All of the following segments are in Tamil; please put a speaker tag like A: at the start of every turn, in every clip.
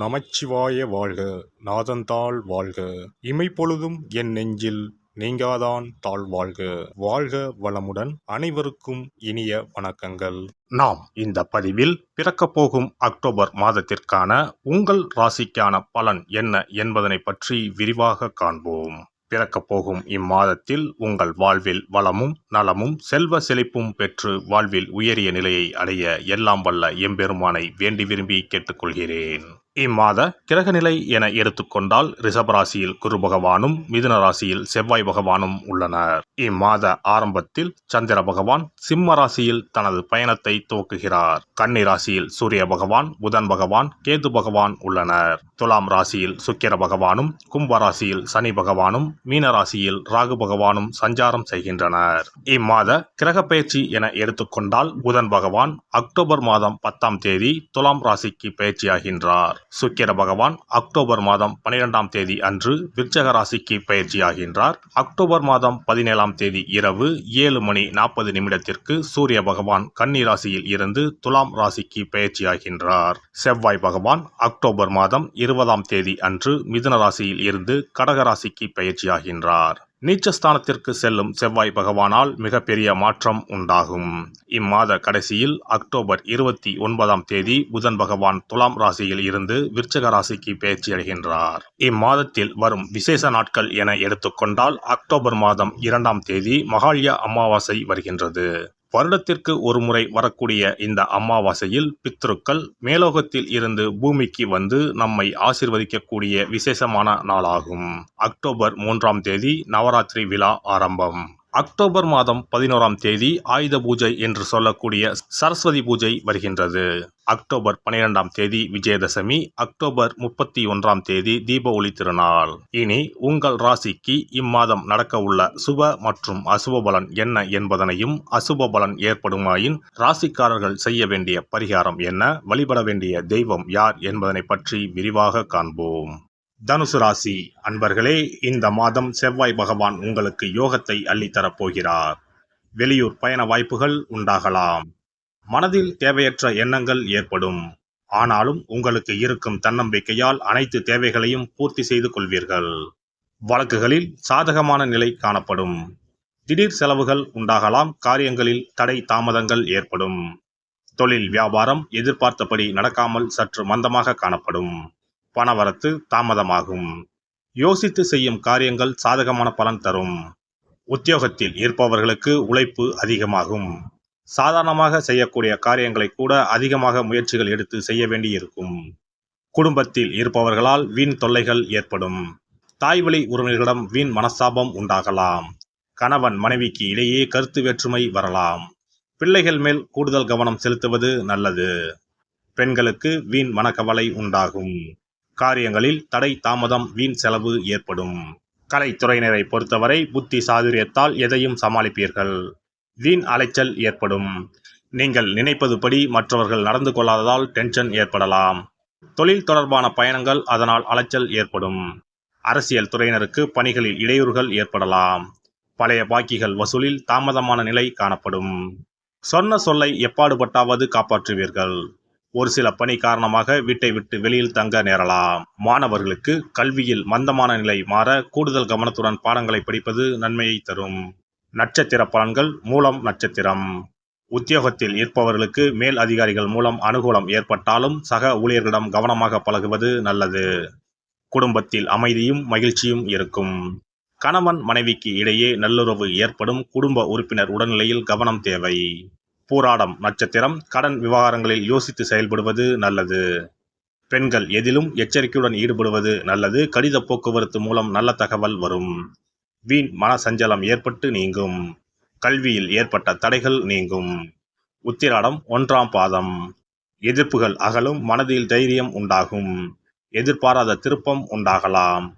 A: நமச்சிவாய வாழ்க. நாதந்தாள் வாழ்க. இமைப்பொழுதும் என் நெஞ்சில் நீங்காதான் தாழ் வாழ்க. வாழ்க வளமுடன். அனைவருக்கும் இனிய வணக்கங்கள். நாம் இந்த பதிவில் பிறக்கப் போகும் அக்டோபர் மாதத்திற்கான உங்கள் ராசிக்கான பலன் என்ன என்பதனை பற்றி விரிவாக காண்போம். பிறக்கப் போகும் இம்மாதத்தில் உங்கள் வாழ்வில் வளமும் நலமும் செல்வ செழிப்பும் பெற்று வாழ்வில் உயரிய நிலையை அடைய எல்லாம் வல்ல எம்பெருமானை வேண்டி விரும்பி கேட்டுக்கொள்கிறேன். இம்மாத கிரகநிலை என எடுத்துக்கொண்டால் ரிஷபராசியில் குரு பகவானும் மிதுன ராசியில் செவ்வாய் பகவானும் உள்ளனர். இம்மாத ஆரம்பத்தில் சந்திர பகவான் சிம்ம ராசியில் தனது பயணத்தை துவக்குகிறார். கன்னி ராசியில் சூரிய பகவான், புதன் பகவான், கேது பகவான் உள்ளனர். துலாம் ராசியில் சுக்கிர பகவானும், கும்ப ராசியில் சனி பகவானும், மீன ராசியில் ராகு பகவானும் சஞ்சாரம் செய்கின்றனர். இம்மாத கிரக பயிற்சி என எடுத்துக்கொண்டால் புதன் பகவான் அக்டோபர் மாதம் 10ஆம் தேதி துலாம் ராசிக்கு பயிற்சியாகின்றார். சுக்கிர பகவான் அக்டோபர் மாதம் 12ஆம் தேதி அன்று விருச்சக ராசிக்கு பயிற்சியாகின்றார். அக்டோபர் மாதம் 17ஆம் தேதி இரவு 7:40 சூரிய பகவான் கன்னி ராசியில் இருந்து துலாம் ராசிக்கு பயிற்சியாகின்றார். செவ்வாய் பகவான் அக்டோபர் மாதம் 20ஆம் தேதி அன்று மிதுன ராசியில் இருந்து கடக ராசிக்கு பயிற்சியாகின்றார். நீச்சஸ்தானத்திற்கு செல்லும் செவ்வாய் பகவானால் மிகப்பெரிய மாற்றம் உண்டாகும். இம்மாத கடைசியில் அக்டோபர் 29ஆம் தேதி புதன் பகவான் துலாம் ராசியில் இருந்து விருச்சக ராசிக்கு பயிற்சியடைகின்றார். இம்மாதத்தில் வரும் விசேஷ நாட்கள் என எடுத்துக்கொண்டால் அக்டோபர் மாதம் 2ஆம் தேதி மகாலய அமாவாசை வருகின்றது. வருடத்திற்கு ஒரு முறை வரக்கூடிய இந்த அமாவாசையில் பித்ருக்கள் மேலோகத்தில் இருந்து பூமிக்கு வந்து நம்மை ஆசீர்வதிக்கக்கூடிய விசேஷமான நாளாகும். அக்டோபர் 3ஆம் தேதி நவராத்திரி விழா ஆரம்பம். அக்டோபர் மாதம் 11ஆம் தேதி ஆயுத பூஜை என்று சொல்லக்கூடிய சரஸ்வதி பூஜை வருகின்றது. அக்டோபர் 12ஆம் தேதி விஜயதசமி. அக்டோபர் 31ஆம் தேதி தீப ஒளி திருநாள். இனி உங்கள் ராசிக்கு இம்மாதம் நடக்க உள்ள சுப மற்றும் அசுப பலன் என்ன என்பதனையும், அசுப பலன் ஏற்படுமாயின் ராசிக்காரர்கள் செய்ய வேண்டிய பரிகாரம் என்ன, வழிபட வேண்டிய தெய்வம் யார் என்பதனை பற்றி விரிவாக காண்போம். தனுசு ராசி அன்பர்களே, இந்த மாதம் செவ்வாய் பகவான் உங்களுக்கு யோகத்தை அள்ளித்தரப் போகிறார். வெளியூர் பயண வாய்ப்புகள் உண்டாகலாம். மனதில் தேவையற்ற எண்ணங்கள் ஏற்படும். ஆனாலும் உங்களுக்கு இருக்கும் தன்னம்பிக்கையால் அனைத்து தேவைகளையும் பூர்த்தி செய்து கொள்வீர்கள். வழக்குகளில் சாதகமான நிலை காணப்படும். திடீர் செலவுகள் உண்டாகலாம். காரியங்களில் தடை தாமதங்கள் ஏற்படும். தொழில் வியாபாரம் எதிர்பார்த்தபடி நடக்காமல் சற்று மந்தமாக காணப்படும். பணவரத்து தாமதமாகும். யோசித்து செய்யும் காரியங்கள் சாதகமான பலன் தரும். உத்தியோகத்தில் இருப்பவர்களுக்கு உழைப்பு அதிகமாகும். சாதாரணமாக செய்யக்கூடிய காரியங்களை கூட அதிகமாக முயற்சிகள் எடுத்து செய்ய வேண்டியிருக்கும். குடும்பத்தில் இருப்பவர்களால் வீண் தொல்லைகள் ஏற்படும். தாய்வழி உறவினர்களிடம் வீண் மனஸ்தாபம் உண்டாகலாம். கணவன் மனைவிக்கு இடையே கருத்து வேற்றுமை வரலாம். பிள்ளைகள் மேல் கூடுதல் கவனம் செலுத்துவது நல்லது. பெண்களுக்கு வீண் மனக்கவலை உண்டாகும். காரியங்களில் தடை தாமதம், வீண் செலவு ஏற்படும். கலைத்துறையினரை பொறுத்தவரை புத்தி சாதுரியத்தால் எதையும் சமாளிப்பீர்கள். வீண் அலைச்சல் ஏற்படும். நீங்கள் நினைப்பதுபடி மற்றவர்கள் நடந்து கொள்ளாததால் டென்ஷன் ஏற்படலாம். தொழில் தொடர்பான பயணங்கள் அதனால் அலைச்சல் ஏற்படும். அரசியல் துறையினருக்கு பணிகளில் இடையூறுகள் ஏற்படலாம். பழைய பாக்கிகள் வசூலில் தாமதமான நிலை காணப்படும். சொன்ன சொல்லை எப்பாடுபட்டாவது காப்பாற்றுவீர்கள். ஒரு சில பணி காரணமாக வீட்டை விட்டு வெளியில் தங்க நேரலாம். மாணவர்களுக்கு கல்வியில் மந்தமான நிலை மாற கூடுதல் கவனத்துடன் பாடங்களை படிப்பது நன்மையை தரும். நட்சத்திர பலன்கள். மூலம் நட்சத்திரம். உத்தியோகத்தில் இருப்பவர்களுக்கு மேல் அதிகாரிகள் மூலம் அனுகூலம் ஏற்பட்டாலும் சக ஊழியர்களிடம் கவனமாக பழகுவது நல்லது. குடும்பத்தில் அமைதியும் மகிழ்ச்சியும் இருக்கும். கணவன் மனைவிக்கு இடையே நல்லுறவு ஏற்படும். குடும்ப உறுப்பினர் உடல்நிலையில் கவனம் தேவை. பூராடம் நட்சத்திரம். கடன் விவகாரங்களில் யோசித்து செயல்படுவது நல்லது. பெண்கள் எதிலும் எச்சரிக்கையுடன் ஈடுபடுவது நல்லது. கடித போக்குவரத்து மூலம் நல்ல தகவல் வரும். வீண் மன சஞ்சலம் ஏற்பட்டு நீங்கும். கல்வியில் ஏற்பட்ட தடைகள் நீங்கும். உத்திராடம் 1ஆம் பாதம். எதிர்ப்புகள் அகலும். மனதில் தைரியம் உண்டாகும். எதிர்பாராத திருப்பம் உண்டாகலாம்.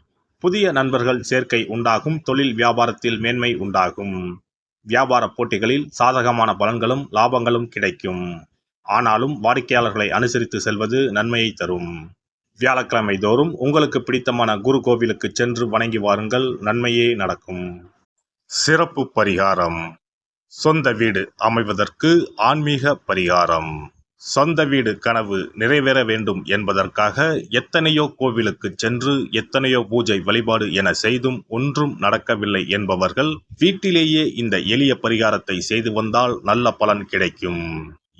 A: புதிய நண்பர்கள் சேர்க்கை உண்டாகும். தொழில் வியாபாரத்தில் மேன்மை உண்டாகும். வியாபார போட்டிகளில் சாதகமான பலன்களும் லாபங்களும் கிடைக்கும். ஆனாலும் வாடிக்கையாளர்களை அனுசரித்து செல்வது நன்மையை தரும். வியாழக்கிழமை தோறும் உங்களுக்கு பிடித்தமான குரு கோவிலுக்கு சென்று வணங்கி வாருங்கள். நன்மையே நடக்கும். சிறப்பு பரிகாரம். சொந்த வீடு அமைவதற்கு ஆன்மீக பரிகாரம். சொந்த வீடு கனவு நிறைவேற வேண்டும் என்பதற்காக எத்தனையோ கோவிலுக்கு சென்று எத்தனையோ பூஜை வழிபாடு என செய்தும் ஒன்றும் நடக்கவில்லை என்பவர்கள் வீட்டிலேயே இந்த எளிய பரிகாரத்தை செய்து வந்தால் நல்ல பலன் கிடைக்கும்.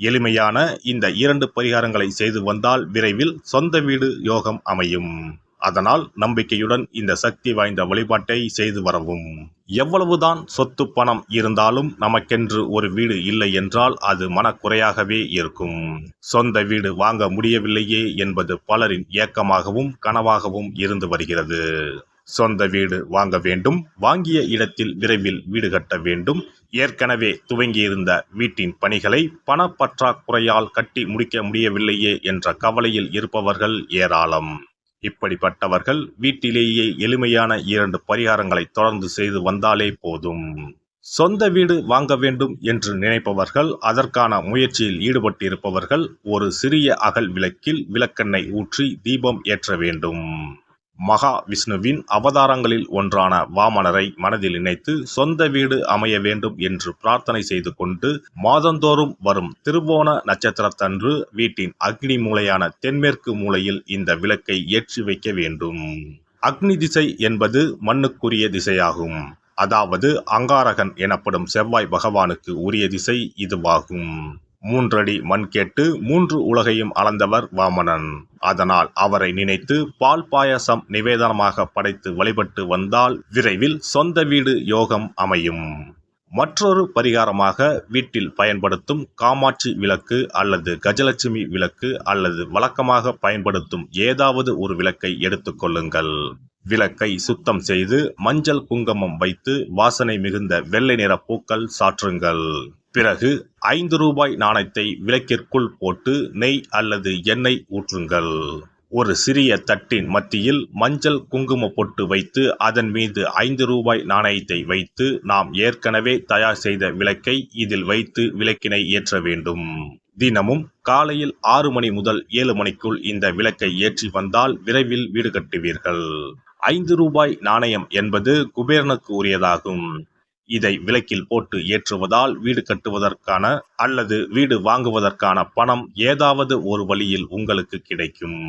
A: எளிமையான இந்த 2 பரிகாரங்களை செய்து வந்தால் விரைவில் சொந்த வீடு யோகம் அமையும். அதனால் நம்பிக்கையுடன் இந்த சக்தி வாய்ந்த வழிபாட்டை செய்து வரவும். எவ்வளவுதான் சொத்து பணம் இருந்தாலும் நமக்கென்று ஒரு வீடு இல்லை என்றால் அது மனக்குறையாகவே இருக்கும். சொந்த வீடு வாங்க முடியவில்லையே என்பது பலரின் ஏக்கமாகவும் கனவாகவும் இருந்து வருகிறது. சொந்த வீடு வாங்க வேண்டும், வாங்கிய இடத்தில் விரைவில் வீடு கட்ட வேண்டும், ஏற்கனவே துவங்கியிருந்த வீட்டின் பணிகளை பணப்பற்றாக்குறையால் கட்டி முடிக்க முடியவில்லையே என்ற கவலையில் இருப்பவர்கள் ஏராளம். இப்படிப்பட்டவர்கள் வீட்டிலேயே எளிமையான 2 பரிகாரங்களை தொடர்ந்து செய்து வந்தாலே போதும். சொந்த வீடு வாங்க வேண்டும் என்று நினைப்பவர்கள், அதற்கான முயற்சியில் ஈடுபட்டிருப்பவர்கள் ஒரு சிறிய அகல் விளக்கில் விளக்கெண்ணெய் ஊற்றி தீபம் ஏற்ற வேண்டும். மகா விஷ்ணுவின் அவதாரங்களில் ஒன்றான வாமனரை மனதில் நினைத்து சொந்த வீடு அமைய வேண்டும் என்று பிரார்த்தனை செய்து கொண்டு மாதந்தோறும் வரும் திருவோண நட்சத்திரத்தன்று வீட்டின் அக்னி மூலையான தென்மேற்கு மூலையில் இந்த விளக்கை ஏற்றி வைக்க வேண்டும். அக்னி திசை என்பது மண்ணுக்குரிய திசையாகும். அதாவது அங்காரகன் எனப்படும் செவ்வாய் பகவானுக்கு உரிய திசை இதுவாகும். 3 அடி மண் கேட்டு 3 உலகையும் அளந்தவர் வாமனன். அதனால் அவரை நினைத்து பால் பாயசம் நிவேதனமாக படைத்து வழிபட்டு வந்தால் விரைவில் சொந்த வீடு யோகம் அமையும். மற்றொரு பரிகாரமாக வீட்டில் பயன்படுத்தும் காமாட்சி விளக்கு அல்லது கஜலட்சுமி விளக்கு அல்லது வழக்கமாக பயன்படுத்தும் ஏதாவது ஒரு விளக்கை எடுத்துக்கொள்ளுங்கள். விளக்கை சுத்தம் செய்து மஞ்சள் குங்குமம் வைத்து வாசனை மிகுந்த வெள்ளை நிற பூக்கள் சாற்றுங்கள். பிறகு 5 ரூபாய் நாணயத்தை விளக்கிற்குள் போட்டு நெய் அல்லது எண்ணெய் ஊற்றுங்கள். ஒரு சிறிய தட்டின் மத்தியில் மஞ்சள் குங்கும பொட்டு வைத்து அதன் மீது 5 ரூபாய் நாணயத்தை வைத்து நாம் ஏற்கனவே தயார் செய்த விளக்கை இதில் வைத்து விளக்கினை ஏற்ற வேண்டும். தினமும் காலையில் 6 மணி முதல் 7 மணிக்குள் இந்த விளக்கை ஏற்றி வந்தால் விரைவில் வீடு கட்டுவீர்கள். 5 ரூபாய் நாணயம் என்பது குபேரனுக்கு உரியதாகும். இதை விளக்கில் போட்டு ஏற்றுவதால் வீடு கட்டுவதற்கான அல்லது வீடு வாங்குவதற்கான பணம் ஏதாவது ஒரு வழியில் உங்களுக்கு கிடைக்கும்.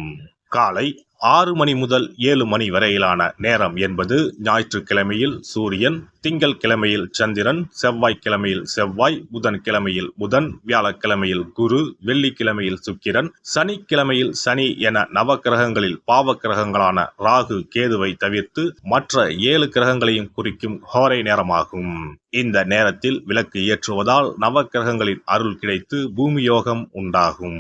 A: காலை 6 மணி முதல் 7 மணி வரையிலான நேரம் என்பது ஞாயிற்றுக்கிழமையில் சூரியன், திங்கள் கிழமையில் சந்திரன், செவ்வாய்க்கிழமையில் செவ்வாய், புதன் கிழமையில் புதன், வியாழக்கிழமையில் குரு, வெள்ளிக்கிழமையில் சுக்கிரன், சனிக்கிழமையில் சனி என நவ கிரகங்களில் பாவ கிரகங்களான ராகு கேதுவை தவிர்த்து மற்ற 7 கிரகங்களையும் குறிக்கும் ஹோரை நேரமாகும். இந்த நேரத்தில் விளக்கு ஏற்றுவதால் நவ கிரகங்களின் அருள் கிடைத்து பூமி யோகம் உண்டாகும்.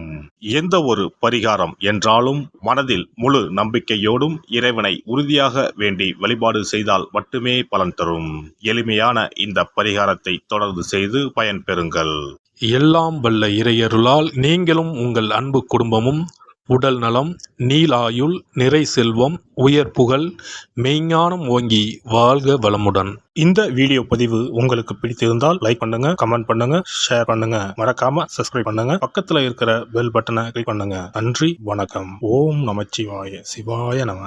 A: எந்த ஒரு பரிகாரம் என்றாலும் மனதில் முழு நம்பிக்கையோடும் இறைவனை உறுதியாக வேண்டி வழிபாடு செய்தால் மட்டுமே பலன் தரும். எளிமையான இந்த பரிகாரத்தை தொடர்ந்து செய்து பயன்பெறுங்கள்.
B: எல்லாம் வல்ல இறையருளால் நீங்களும் உங்கள் அன்பு குடும்பமும் உடல் நலம், நீலாயுள், நிறை செல்வம், உயர் புகழ், மெய்ஞானம் ஓங்கி வாழ்க வளமுடன்.
A: இந்த வீடியோ பதிவு உங்களுக்கு பிடித்திருந்தால் லைக் பண்ணுங்க, கமெண்ட் பண்ணுங்க, ஷேர் பண்ணுங்க, மறக்காம சப்ஸ்கிரைப் பண்ணுங்க, பக்கத்துல இருக்கிற பெல் பட்டனை கிளிக் பண்ணுங்க. நன்றி, வணக்கம். ஓம் நமச்சிவாய, சிவாய நம.